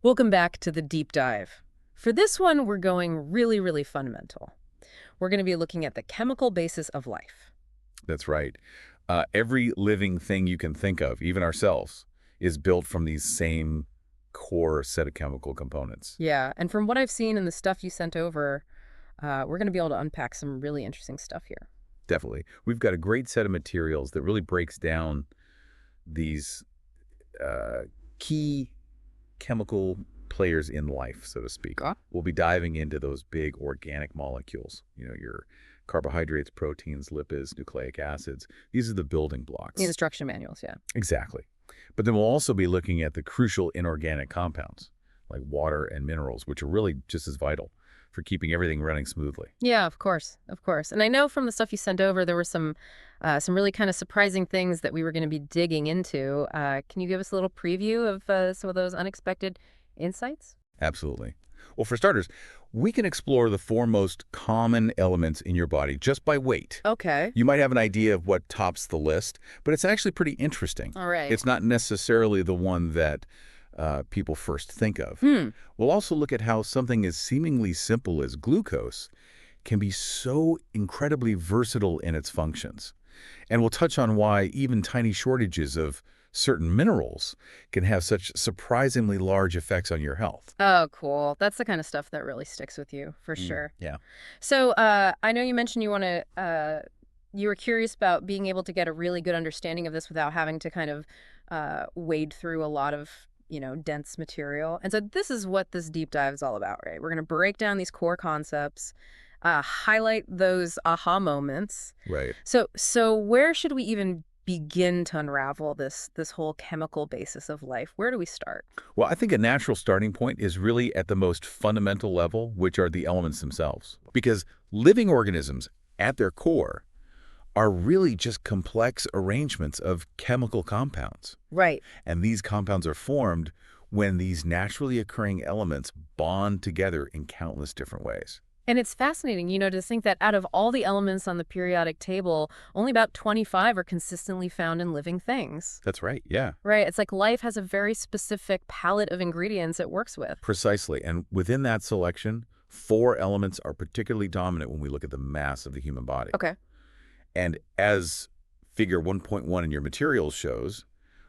Welcome back to the deep dive. For this one, we're going really, really fundamental. We're going to be looking at the chemical basis of life. That's right. Every living thing you can think of, even ourselves, is built from these same core set of chemical components. Yeah, and from what I've seen in the stuff you sent over, we're going to be able to unpack some really interesting stuff here. Definitely. We've got a great set of materials that really breaks down these uh, key chemical players in life, so to speak. Okay. We'll be diving into those big organic molecules, your carbohydrates, proteins, lipids, nucleic acids. These are the building The blocks. instruction manuals, yeah. Exactly. But then we'll also be looking at the crucial inorganic compounds, like water and minerals, which are really just as vital for keeping everything running smoothly. Yeah, of course, of course. And I know from the stuff you sent over, there were some really kind of surprising things that we were going to be digging into. Can you give us a little preview of some of those unexpected insights? Absolutely. Well, for starters, we can explore the four most common elements in your body just by weight. Okay. You might have an idea of what tops the list, but it's actually pretty interesting. All right. It's not necessarily the one that people first think of. Hmm. We'll also look at how something as seemingly simple as glucose can be so incredibly versatile in its functions. And we'll touch on why even tiny shortages of certain minerals can have such surprisingly large effects on your health. Oh, cool. That's the kind of stuff that really sticks with you, for sure. Yeah. So, I know you mentioned you were curious about being able to get a really good understanding of this without having to kind of wade through a lot of, dense material. And so this is what this deep dive is all about, right? We're going to break down these core concepts, highlight those aha moments. Right. So where should we even begin to unravel this whole chemical basis of life? Where do we start? Well, I think a natural starting point is really at the most fundamental level, which are the elements themselves. Because living organisms, at their core, are really just complex arrangements of chemical compounds. Right. And these compounds are formed when these naturally occurring elements bond together in countless different ways. And it's fascinating, to think that out of all the elements on the periodic table, only about 25 are consistently found in living things. That's right, yeah. Right? It's like life has a very specific palette of ingredients it works with. Precisely. And within that selection, four elements are particularly dominant when we look at the mass of the human body. Okay. And as figure 1.1 in your materials shows,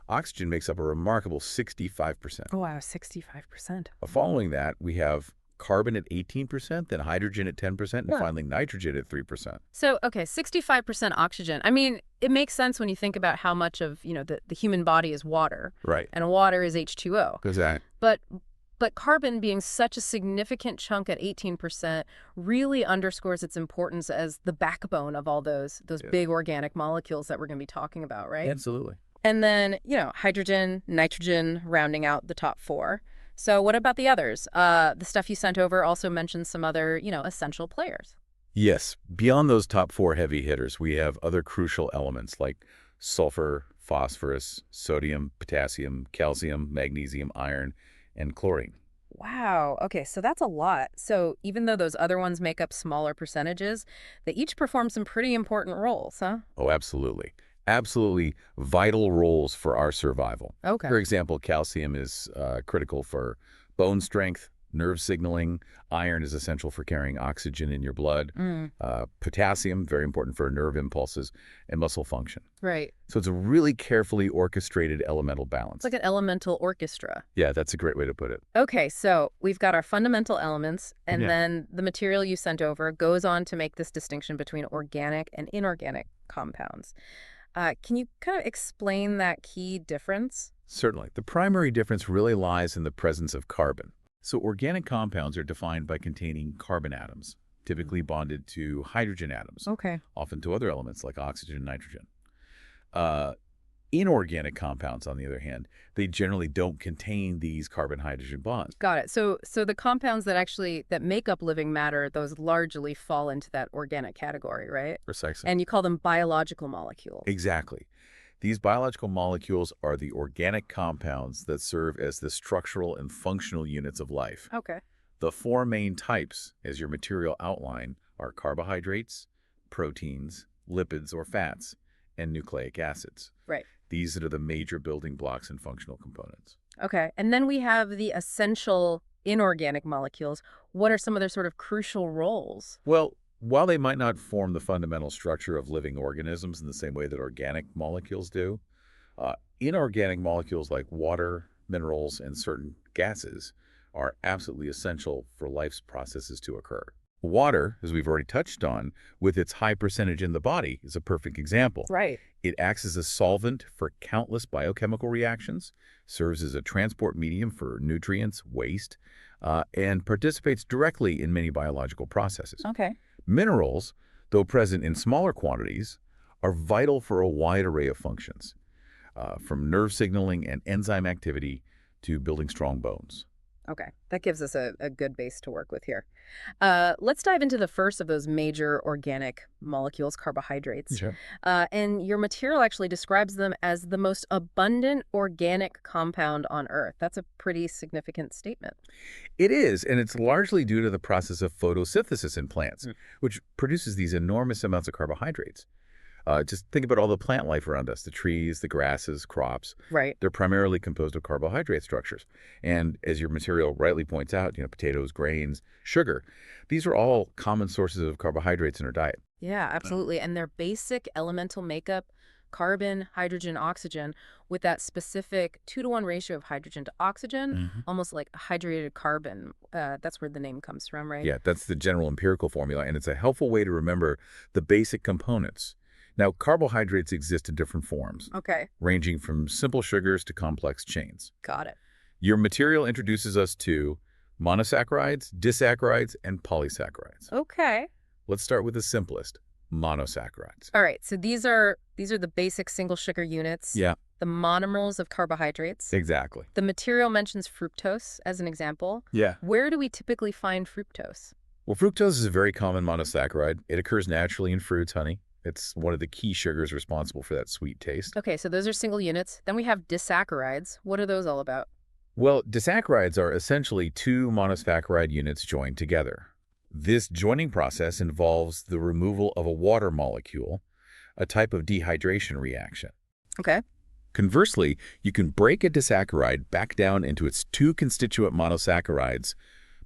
oxygen makes up a remarkable 65%. Oh, wow, 65%. Following that, we have carbon at 18%, then hydrogen at 10%, and Yeah. finally nitrogen at 3%. So, okay, 65% oxygen. I mean, it makes sense when you think about how much of, the human body is water. Right. And water is H2O. Because that, But carbon being such a significant chunk at 18% really underscores its importance as the backbone of all those Yeah. big organic molecules that we're going to be talking about, right? absolutely. And then, hydrogen, nitrogen rounding out the top four. So what about the others? The stuff you sent over also mentions some other, essential players. Yes, beyond those top four heavy hitters, we have other crucial elements like sulfur, phosphorus, sodium, potassium, calcium, magnesium, iron, and chlorine. Wow. Okay, so that's a lot. So even though those other ones make up smaller percentages, they each perform some pretty important roles, huh? Oh, absolutely. Absolutely vital roles for our survival. Okay. For example, calcium is critical for bone strength, nerve signaling. Iron is essential for carrying oxygen in your blood. Mm, Potassium, very important for nerve impulses and muscle function. right. So it's a really carefully orchestrated elemental balance. It's like an elemental orchestra. Yeah, that's a great way to put it. Okay, so we've got our fundamental elements, and Yeah. then the material you sent over goes on to make this distinction between organic and inorganic compounds. Can you kind of explain that key difference? Certainly. The primary difference really lies in the presence of carbon. So organic compounds are defined by containing carbon atoms, typically bonded to hydrogen atoms, Okay. often to other elements like oxygen and nitrogen. Uh, Inorganic compounds, on the other hand, they generally don't contain these carbon-hydrogen bonds. Got it. So the compounds that make up living matter, those largely fall into that organic category, right? Precisely. And you call them biological molecules. Exactly. These biological molecules are the organic compounds that serve as the structural and functional units of life. Okay. The four main types, as your material outline, are carbohydrates, proteins, lipids or fats, and nucleic acids. Right. These are the major building blocks and functional components. Okay. And then we have the essential inorganic molecules. What are some of their sort of crucial roles? Well, while they might not form the fundamental structure of living organisms in the same way that organic molecules do, uh, inorganic molecules like water, minerals, and certain gases are absolutely essential for life's processes to occur. Water, as we've already touched on, with its high percentage in the body, is a perfect example. Right. It acts as a solvent for countless biochemical reactions, serves as a transport medium for nutrients, waste, and participates directly in many biological processes. Okay. Minerals, though present in smaller quantities, are vital for a wide array of functions, from nerve signaling and enzyme activity to building strong bones. Okay. That gives us a good base to work with here. Let's dive into the first of those major organic molecules, carbohydrates. Sure. And your material actually describes them as the most abundant organic compound on Earth. That's a pretty significant statement. It is, and it's largely due to the process of photosynthesis in plants, which produces these enormous amounts of carbohydrates. Just think about all the plant life around us, the trees, the grasses, crops. Right. They're primarily composed of carbohydrate structures. And as your material rightly points out, potatoes, grains, sugar, these are all common sources of carbohydrates in our diet. Yeah, absolutely. And their basic elemental makeup, carbon, hydrogen, oxygen, with that specific 2-to-1 ratio of hydrogen to oxygen, Mhm. almost like hydrated carbon. That's where the name comes from, right? Yeah, that's the general empirical formula, and it's a helpful way to remember the basic components. Now, carbohydrates exist in different forms, Okay, ranging from simple sugars to complex chains. got it. Your material introduces us to monosaccharides, disaccharides, and polysaccharides. Okay. Let's start with the simplest, monosaccharides. All right, so these are the basic single sugar units, Yeah, the monomers of carbohydrates. exactly. The material mentions fructose as an example. Yeah. Where do we typically find fructose? Well, fructose is a very common monosaccharide. It occurs naturally in fruits, honey. It's one of the key sugars responsible for that sweet taste. Okay, so those are single units. Then we have disaccharides. What are those all about? Well, disaccharides are essentially two monosaccharide units joined together. This joining process involves the removal of a water molecule, a type of dehydration reaction. Okay. Conversely, you can break a disaccharide back down into its two constituent monosaccharides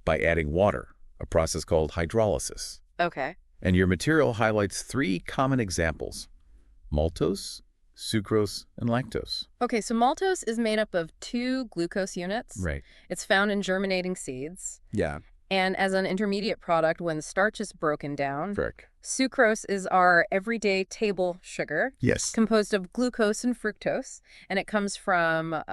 by adding water, a process called hydrolysis. Okay. And your material highlights three common examples: maltose, sucrose, and lactose. Okay, so maltose is made up of 2 glucose units. Right. It's found in germinating seeds. Yeah. And as an intermediate product, when starch is broken down, Frick. sucrose is our everyday table sugar, Yes. composed of glucose and fructose, and it comes from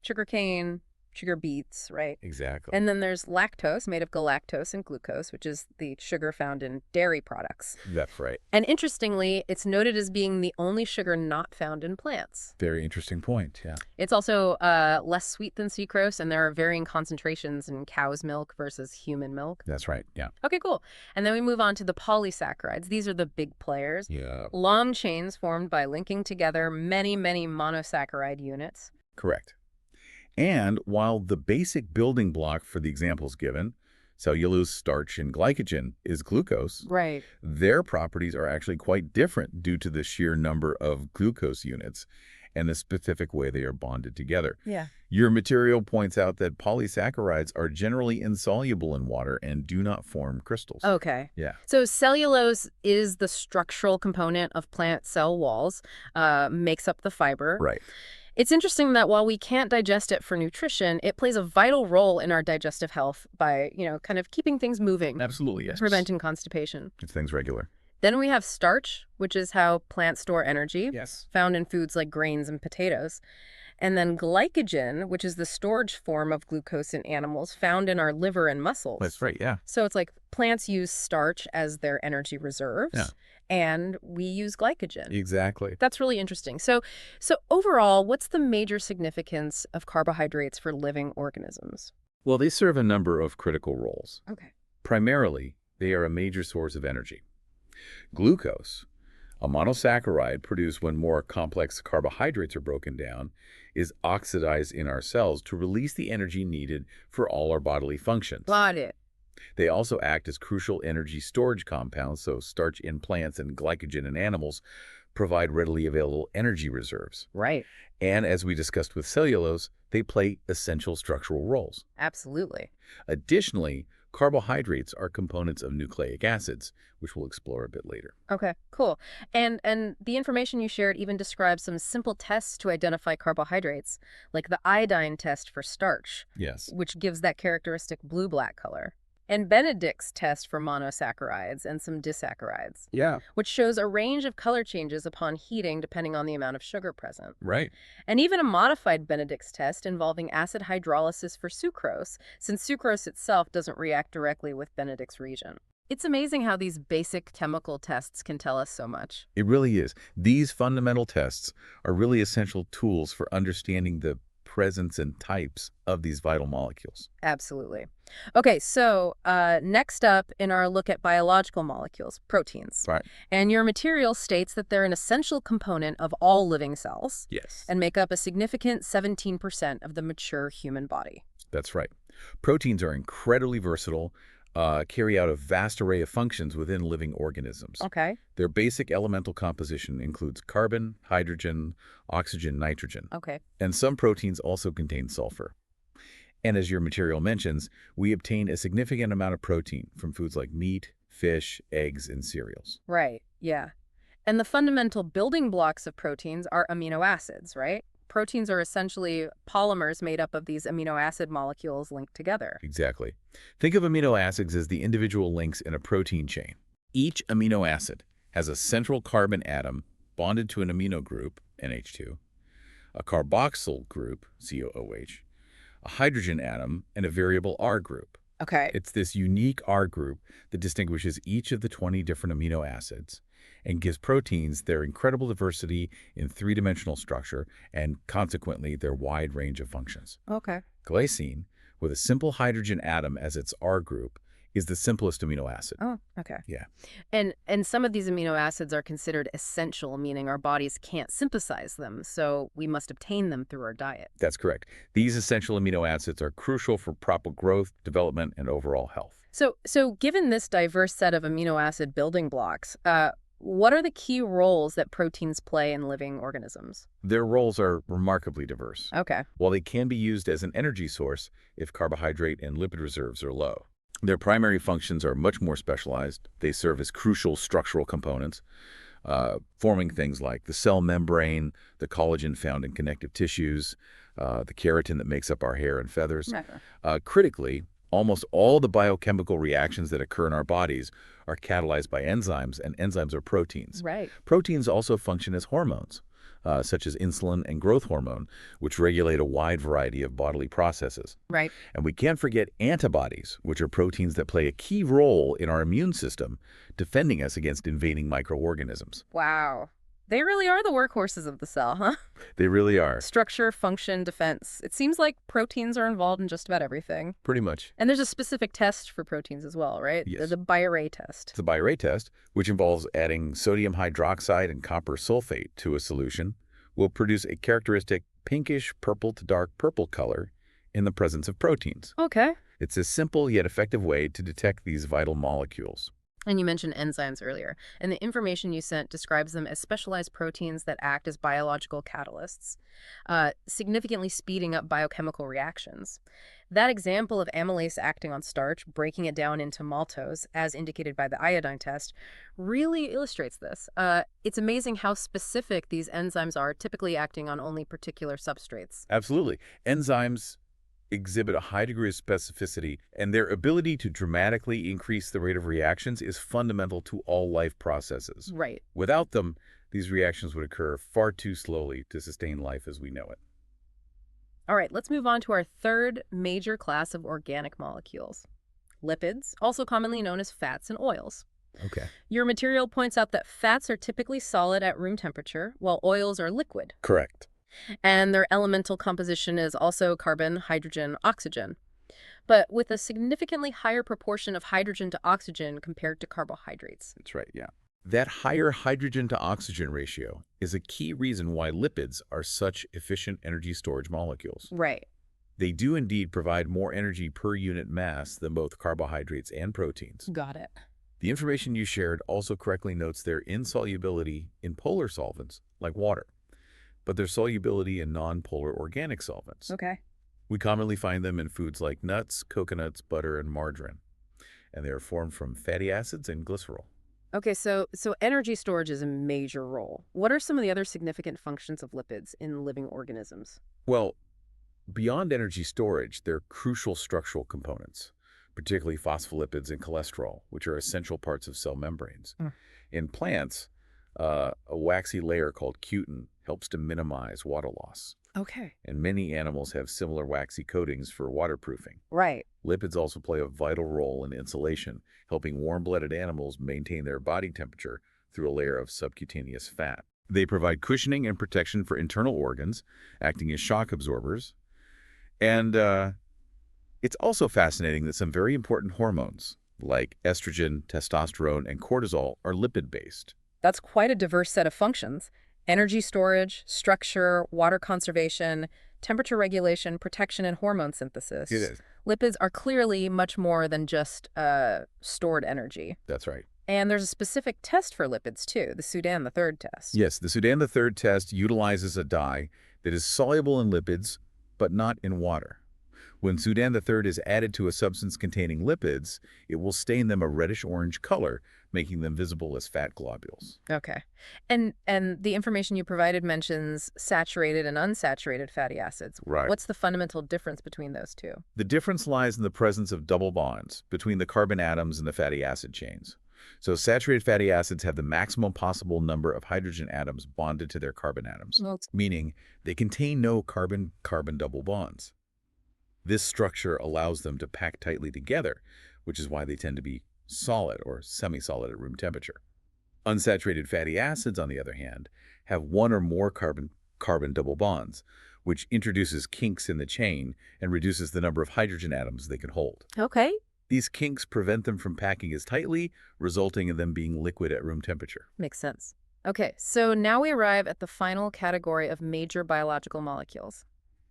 sugarcane, sugar beets, right? Exactly. And then there's lactose, made of galactose and glucose, which is the sugar found in dairy products. That's right. And interestingly, it's noted as being the only sugar not found in plants. Very interesting point, yeah. It's also less sweet than sucrose, and there are varying concentrations in cow's milk versus human milk. That's right, yeah. Okay, cool. And then we move on to the polysaccharides. These are the big players. Yeah. Long chains formed by linking together many, many monosaccharide units. Correct. And while the basic building block for the examples given, cellulose, starch, and glycogen, is glucose, Right. their properties are actually quite different due to the sheer number of glucose units and the specific way they are bonded together. Yeah. Your material points out that polysaccharides are generally insoluble in water and do not form crystals. Okay. Yeah. So cellulose is the structural component of plant cell walls, makes up the fiber. Right. It's interesting that while we can't digest it for nutrition, it plays a vital role in our digestive health by, kind of keeping things moving, Absolutely, yes. preventing constipation. Keeps things regular. Then we have starch, which is how plants store energy, Yes. found in foods like grains and potatoes. And then glycogen, which is the storage form of glucose in animals, found in our liver and muscles. That's right, yeah. So it's like plants use starch as their energy reserves, Yeah. and we use glycogen. Exactly. That's really interesting. So overall, what's the major significance of carbohydrates for living organisms? Well, they serve a number of critical roles. Okay. Primarily, they are a major source of energy. Glucose, a monosaccharide produced when more complex carbohydrates are broken down, is oxidized in our cells to release the energy needed for all our bodily functions. Got it. They also act as crucial energy storage compounds, so starch in plants and glycogen in animals provide readily available energy reserves. Right. And as we discussed with cellulose, they play essential structural roles. Absolutely. Additionally, carbohydrates are components of nucleic acids, which we'll explore a bit later. Okay, cool. And the information you shared even describes some simple tests to identify carbohydrates, like the iodine test for starch, Yes. which gives that characteristic blue-black color, and Benedict's test for monosaccharides and some disaccharides, Yeah. which shows a range of color changes upon heating depending on the amount of sugar present. Right. And even a modified Benedict's test involving acid hydrolysis for sucrose, since sucrose itself doesn't react directly with Benedict's reagent. It's amazing how these basic chemical tests can tell us so much. It really is. These fundamental tests are really essential tools for understanding the presence and types of these vital molecules. Absolutely. Okay, so next up in our look at biological molecules, proteins. Right. And your material states that they're an essential component of all living cells Yes. and make up a significant 17% of the mature human body. That's right. Proteins are incredibly versatile, carry out a vast array of functions within living organisms. Okay, Their basic elemental composition includes carbon, hydrogen, oxygen, nitrogen. okay. And some proteins also contain sulfur. And as your material mentions, we obtain a significant amount of protein from foods like meat, fish, eggs, and cereals. Right, yeah. And the fundamental building blocks of proteins are amino acids, right? Proteins are essentially polymers made up of these amino acid molecules linked together. Exactly. Think of amino acids as the individual links in a protein chain. Each amino acid has a central carbon atom bonded to an amino group, NH2, a carboxyl group, COOH, a hydrogen atom, and a variable R group. Okay. It's this unique R group that distinguishes each of the 20 different amino acids and gives proteins their incredible diversity in three-dimensional structure and, consequently, their wide range of functions. Okay. Glycine, with a simple hydrogen atom as its R group, is the simplest amino acid. Oh, okay. Yeah, And some of these amino acids are considered essential, meaning our bodies can't synthesize them, so we must obtain them through our diet. that's correct. These essential amino acids are crucial for proper growth, development, and overall health. So given this diverse set of amino acid building blocks, what are the key roles that proteins play in living organisms? Their roles are remarkably diverse. Okay. While they can be used as an energy source if carbohydrate and lipid reserves are low, their primary functions are much more specialized. They serve as crucial structural components, forming things like the cell membrane, the collagen found in connective tissues, the keratin that makes up our hair and feathers. Okay. Critically, almost all the biochemical reactions that occur in our bodies are catalyzed by enzymes, and enzymes are proteins. Right. Proteins also function as hormones, such as insulin and growth hormone, which regulate a wide variety of bodily processes. Right. And we can't forget antibodies, which are proteins that play a key role in our immune system, defending us against invading microorganisms. Wow. They really are the workhorses of the cell, huh? They really are. Structure, function, defense. It seems like proteins are involved in just about everything. Pretty much. And there's a specific test for proteins as well, right? Yes. The Biuret test. The Biuret test, which involves adding sodium hydroxide and copper sulfate to a solution, will produce a characteristic pinkish purple to dark purple color in the presence of proteins. Okay. It's a simple yet effective way to detect these vital molecules. And you mentioned enzymes earlier, and the information you sent describes them as specialized proteins that act as biological catalysts, significantly speeding up biochemical reactions. That example of amylase acting on starch, breaking it down into maltose, as indicated by the iodine test, really illustrates this. It's amazing how specific these enzymes are, typically acting on only particular substrates. Absolutely. Enzymes exhibit a high degree of specificity, and their ability to dramatically increase the rate of reactions is fundamental to all life processes. Right. Without them, these reactions would occur far too slowly to sustain life as we know it. All right, let's move on to our third major class of organic molecules. Lipids, also commonly known as fats and oils. Okay. Your material points out that fats are typically solid at room temperature, while oils are liquid. Correct. And their elemental composition is also carbon, hydrogen, oxygen, but with a significantly higher proportion of hydrogen to oxygen compared to carbohydrates. That's right, yeah. That higher hydrogen to oxygen ratio is a key reason why lipids are such efficient energy storage molecules. Right. They do indeed provide more energy per unit mass than both carbohydrates and proteins. Got it. The information you shared also correctly notes their insolubility in polar solvents, like water. but their solubility in non-polar organic solvents. Okay. We commonly find them in foods like nuts, coconuts, butter, and margarine, and they are formed from fatty acids and glycerol. Okay, so energy storage is a major role. What are some of the other significant functions of lipids in living organisms? Well, beyond energy storage, they're crucial structural components, particularly phospholipids and cholesterol, which are essential parts of cell membranes. Mm. In plants, a waxy layer called cutin helps to minimize water loss, Okay. and many animals have similar waxy coatings for waterproofing. Right. Lipids also play a vital role in insulation, helping warm-blooded animals maintain their body temperature through a layer of subcutaneous fat. They provide cushioning and protection for internal organs, acting as shock absorbers. And it's also fascinating that some very important hormones, like estrogen, testosterone, and cortisol, are lipid-based. That's quite a diverse set of functions. Energy storage, structure, water conservation, temperature regulation, protection, and hormone synthesis. It is. Lipids are clearly much more than just stored energy. That's right. And there's a specific test for lipids, too, the Sudan the Third test. Yes, the Sudan the Third test utilizes a dye that is soluble in lipids, but not in water. When Sudan the Third is added to a substance containing lipids, it will stain them a reddish-orange color, making them visible as fat globules. Okay. And the information you provided mentions saturated and unsaturated fatty acids. Right. What's the fundamental difference between those two? The difference lies in the presence of double bonds between the carbon atoms and the fatty acid chains. So saturated fatty acids have the maximum possible number of hydrogen atoms bonded to their carbon atoms, Well, meaning they contain no carbon-carbon double bonds. This structure allows them to pack tightly together, which is why they tend to be solid or semi-solid at room temperature. Unsaturated fatty acids, on the other hand, have one or more carbon-carbon double bonds, which introduces kinks in the chain and reduces the number of hydrogen atoms they can hold. okay. These kinks prevent them from packing as tightly, resulting in them being liquid at room temperature. Makes sense. Okay, so now we arrive at the final category of major biological molecules,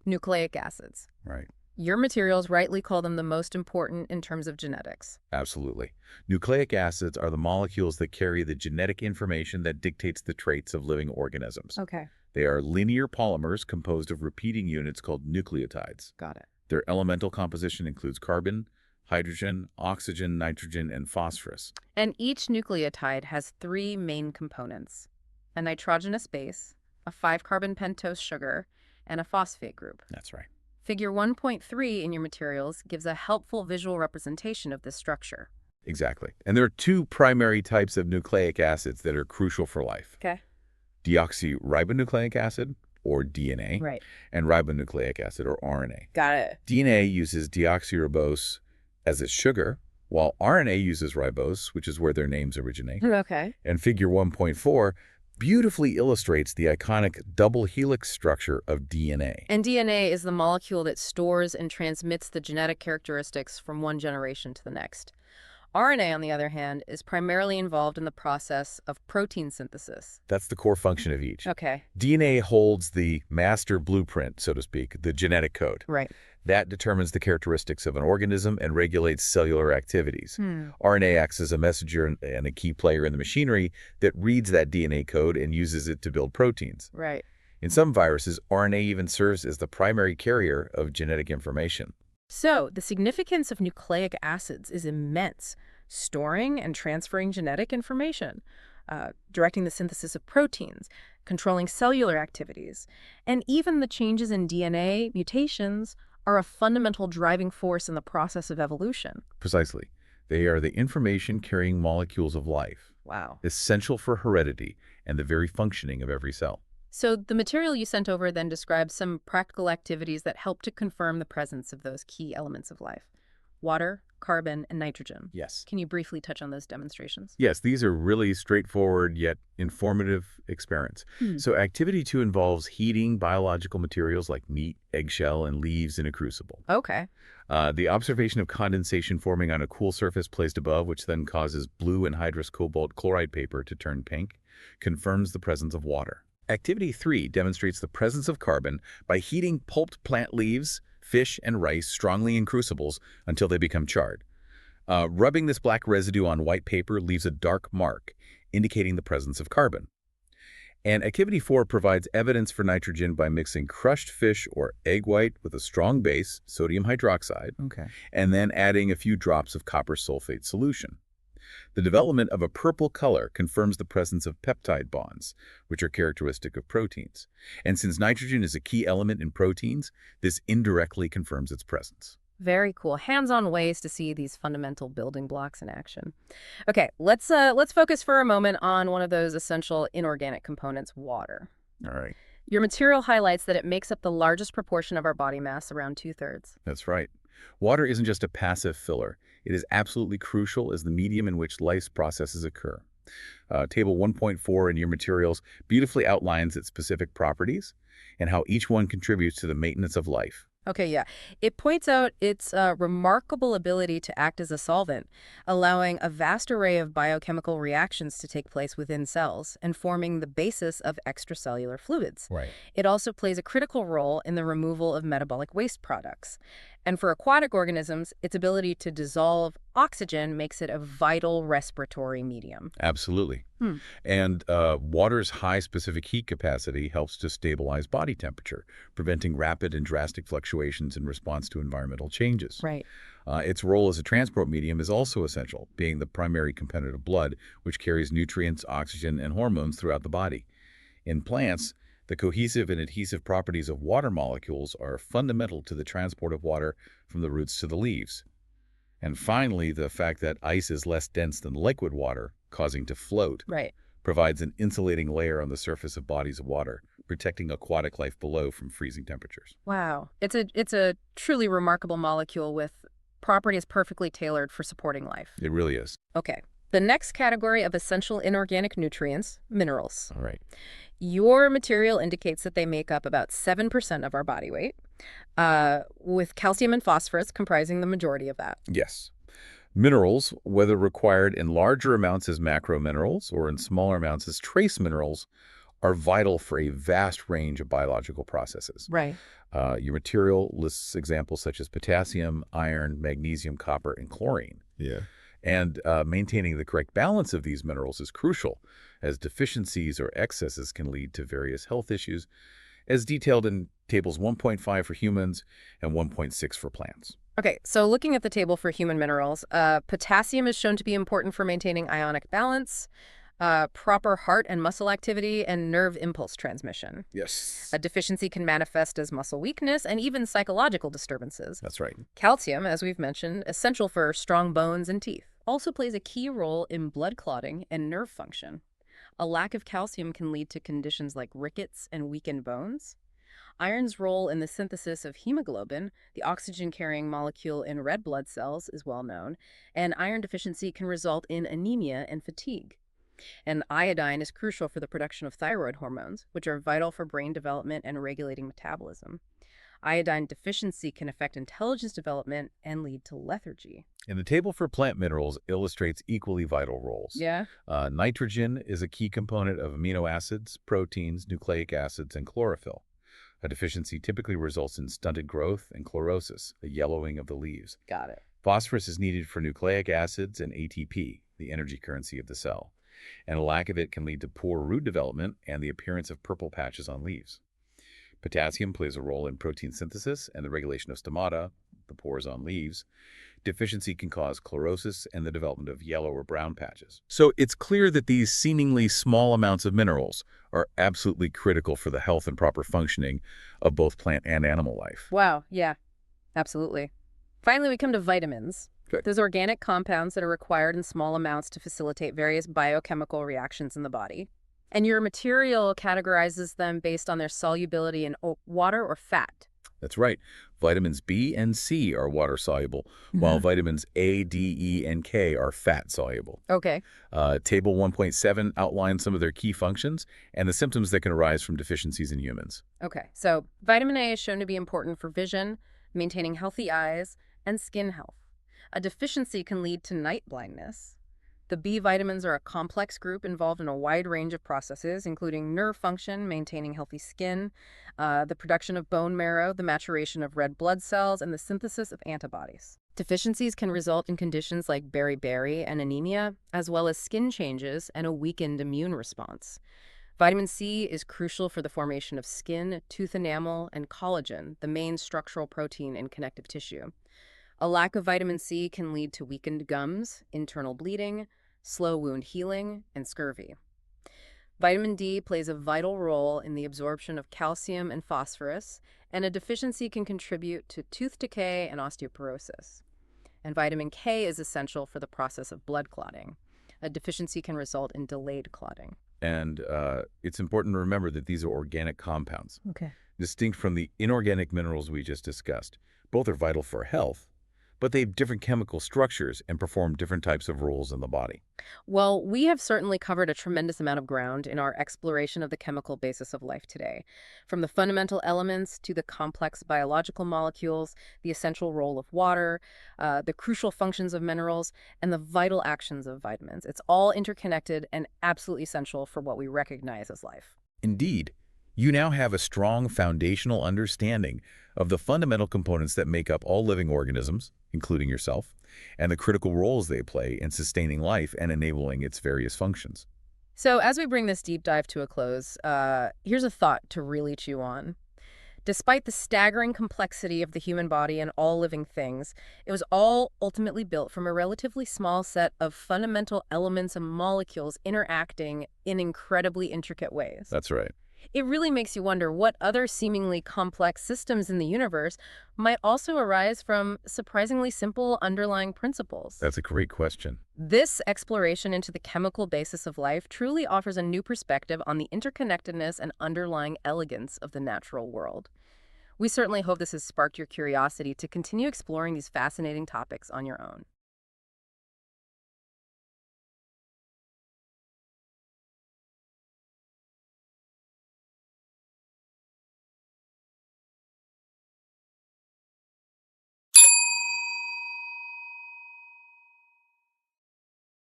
nucleic acids. Right. Your materials rightly call them the most important in terms of genetics. Absolutely. Nucleic acids are the molecules that carry the genetic information that dictates the traits of living organisms. Okay. They are linear polymers composed of repeating units called nucleotides. Got it. Their elemental composition includes carbon, hydrogen, oxygen, nitrogen, and phosphorus. And each nucleotide has three main components: a nitrogenous base, a 5-carbon pentose sugar, and a phosphate group. That's right. Figure 1.3 in your materials gives a helpful visual representation of this structure. Exactly. And there are two primary types of nucleic acids that are crucial for life: Okay. deoxyribonucleic acid, or DNA, Right. and ribonucleic acid, or RNA. Got it. DNA uses deoxyribose as its sugar, while RNA uses ribose, which is where their names originate. Okay. And figure 1.4 beautifully illustrates the iconic double helix structure of DNA. And DNA is the molecule that stores and transmits the genetic characteristics from one generation to the next. RNA, on the other hand, is primarily involved in the process of protein synthesis. That's the core function of each. Okay. DNA holds the master blueprint, so to speak, the genetic code. Right. That determines the characteristics of an organism and regulates cellular activities. Hmm. RNA acts as a messenger and a key player in the machinery that reads that DNA code and uses it to build proteins. Right. In some viruses, RNA even serves as the primary carrier of genetic information. So, the significance of nucleic acids is immense, storing and transferring genetic information, directing the synthesis of proteins, controlling cellular activities, and even the changes in DNA mutations are a fundamental driving force in the process of evolution. Precisely. They are the information-carrying molecules of life, Wow. essential for heredity and the very functioning of every cell. So the material you sent over then describes some practical activities that help to confirm the presence of those key elements of life: water, carbon, and nitrogen. Yes. Can you briefly touch on those demonstrations? Yes, these are really straightforward yet informative experiments. So activity 2 involves heating biological materials like meat, eggshell, and leaves in a crucible. Okay. The observation of condensation forming on a cool surface placed above, which then causes blue anhydrous cobalt chloride paper to turn pink, confirms the presence of water. Activity 3 demonstrates the presence of carbon by heating pulped plant leaves, fish, and rice strongly in crucibles until they become charred. Rubbing this black residue on white paper leaves a dark mark, indicating the presence of carbon. And activity 4 provides evidence for nitrogen by mixing crushed fish or egg white with a strong base, sodium hydroxide, Okay. and then adding a few drops of copper sulfate solution. The development of a purple color confirms the presence of peptide bonds, which are characteristic of proteins. And since nitrogen is a key element in proteins, this indirectly confirms its presence. Very cool. Hands-on ways to see these fundamental building blocks in action. Okay, let's focus for a moment on one of those essential inorganic components, water. All right. Your material highlights that it makes up the largest proportion of our body mass, around 2/3. That's right. Water isn't just a passive filler. It is absolutely crucial as the medium in which life's processes occur. Table 1.4 in your materials beautifully outlines its specific properties and how each one contributes to the maintenance of life. Okay, yeah. It points out its remarkable ability to act as a solvent, allowing a vast array of biochemical reactions to take place within cells and forming the basis of extracellular fluids. Right. It also plays a critical role in the removal of metabolic waste products. And for aquatic organisms, its ability to dissolve oxygen makes it a vital respiratory medium. Absolutely. Hmm. And water's high specific heat capacity helps to stabilize body temperature, preventing rapid and drastic fluctuations in response to environmental changes. Right. Its role as a transport medium is also essential, being the primary component of blood, which carries nutrients, oxygen, and hormones throughout the body. In plants, the cohesive and adhesive properties of water molecules are fundamental to the transport of water from the roots to the leaves. And finally, the fact that ice is less dense than liquid water, causing to float, Right. provides an insulating layer on the surface of bodies of water, protecting aquatic life below from freezing temperatures. Wow. It's a truly remarkable molecule with properties perfectly tailored for supporting life. It really is. Okay. The next category of essential inorganic nutrients, minerals. All right. Your material indicates that they make up about 7% of our body weight, with calcium and phosphorus comprising the majority of that. Yes. Minerals, whether required in larger amounts as macrominerals or in smaller amounts as trace minerals, are vital for a vast range of biological processes. Right. Your material lists examples such as potassium, iron, magnesium, copper, and chlorine. Yeah. And maintaining the correct balance of these minerals is crucial, as deficiencies or excesses can lead to various health issues, as detailed in tables 1.5 for humans and 1.6 for plants. Okay, so looking at the table for human minerals, potassium is shown to be important for maintaining ionic balance, proper heart and muscle activity, and nerve impulse transmission. Yes. A deficiency can manifest as muscle weakness and even psychological disturbances. That's right. Calcium, as we've mentioned, essential for strong bones and teeth, also plays a key role in blood clotting and nerve function. A lack of calcium can lead to conditions like rickets and weakened bones. Iron's role in the synthesis of hemoglobin, the oxygen-carrying molecule in red blood cells, is well known, and iron deficiency can result in anemia and fatigue. And iodine is crucial for the production of thyroid hormones, which are vital for brain development and regulating metabolism. Iodine deficiency can affect intelligence development and lead to lethargy. And the table for plant minerals illustrates equally vital roles. Yeah? Nitrogen is a key component of amino acids, proteins, nucleic acids, and chlorophyll. A deficiency typically results in stunted growth and chlorosis, the yellowing of the leaves. Got it. Phosphorus is needed for nucleic acids and ATP, the energy currency of the cell. And a lack of it can lead to poor root development and the appearance of purple patches on leaves. Potassium plays a role in protein synthesis and the regulation of stomata, the pores on leaves. Deficiency can cause chlorosis and the development of yellow or brown patches. So it's clear that these seemingly small amounts of minerals are absolutely critical for the health and proper functioning of both plant and animal life. Wow, yeah, absolutely. Finally, we come to vitamins. Okay. Those organic compounds that are required in small amounts to facilitate various biochemical reactions in the body. And your material categorizes them based on their solubility in water or fat. That's right. Vitamins B and C are water-soluble, while vitamins A, D, E, and K are fat-soluble. Okay. Table 1.7 outlines some of their key functions and the symptoms that can arise from deficiencies in humans. Okay, so vitamin A is shown to be important for vision, maintaining healthy eyes, and skin health. A deficiency can lead to night blindness. The B vitamins are a complex group involved in a wide range of processes, including nerve function, maintaining healthy skin, the production of bone marrow, the maturation of red blood cells, and the synthesis of antibodies. Deficiencies can result in conditions like beriberi and anemia, as well as skin changes and a weakened immune response. Vitamin C is crucial for the formation of skin, tooth enamel, and collagen, the main structural protein in connective tissue. A lack of vitamin C can lead to weakened gums, internal bleeding, slow wound healing, and scurvy. Vitamin D plays a vital role in the absorption of calcium and phosphorus, and a deficiency can contribute to tooth decay and osteoporosis. And vitamin K is essential for the process of blood clotting. A deficiency can result in delayed clotting. And it's important to remember that these are organic compounds, Okay. distinct from the inorganic minerals we just discussed. Both are vital for health, but they have different chemical structures and perform different types of roles in the body. Well, we have certainly covered a tremendous amount of ground in our exploration of the chemical basis of life today. From the fundamental elements to the complex biological molecules, the essential role of water, the crucial functions of minerals, and the vital actions of vitamins. It's all interconnected and absolutely essential for what we recognize as life. Indeed, you now have a strong foundational understanding of the fundamental components that make up all living organisms, including yourself, and the critical roles they play in sustaining life and enabling its various functions. So, as we bring this deep dive to a close, here's a thought to really chew on. Despite the staggering complexity of the human body and all living things, it was all ultimately built from a relatively small set of fundamental elements and molecules interacting in incredibly intricate ways. That's right. It really makes you wonder what other seemingly complex systems in the universe might also arise from surprisingly simple underlying principles. That's a great question. This exploration into the chemical basis of life truly offers a new perspective on the interconnectedness and underlying elegance of the natural world. We certainly hope this has sparked your curiosity to continue exploring these fascinating topics on your own.